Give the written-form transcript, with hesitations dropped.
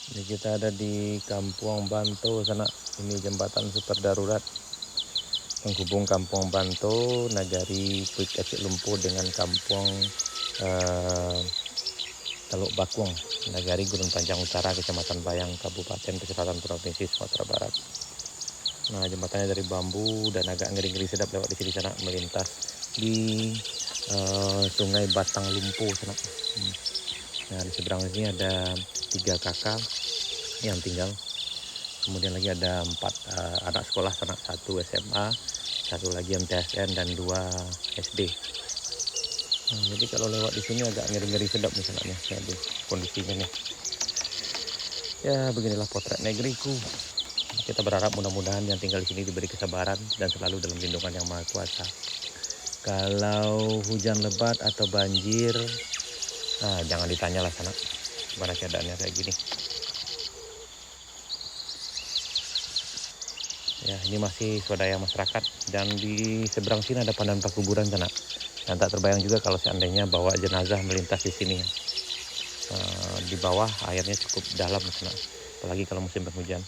Ini kita ada di Kampung Banto sana. Ini jembatan super darurat menghubung Kampung Banto, Nagari Puik Kecik Lumpuh dengan Kampung Teluk Bakung, Nagari Gurun Panjang Utara, Kecamatan Bayang, Kabupaten Keselatan, Provinsi Sumatera Barat. Nah, jembatannya dari bambu dan agak ngeri-ngeri sedap lewat di sini sana, melintas di Sungai Batang Lumpuh sana. Nah, di seberang sini ada 3 kakak yang tinggal. Kemudian lagi ada 4 anak sekolah sana, 1 SMA, 1 lagi MTSN dan 2 SD. Nah, jadi kalau lewat di sini agak ngeri-ngeri sedap nih sana nih. Aduh, kondisinya nih. Ya, beginilah potret negeriku. Kita berharap mudah-mudahan yang tinggal di sini diberi kesabaran dan selalu dalam lindungan Yang Maha Kuasa. Kalau hujan lebat atau banjir, jangan ditanyalah sana gimana keadaannya kayak gini. Ya, ini masih swadaya masyarakat dan di seberang sini ada Pandan Prakuburan sana. Dan tak terbayang juga kalau seandainya bawa jenazah melintas di sini. Di bawah airnya cukup dalam sana, apalagi kalau musim penghujan.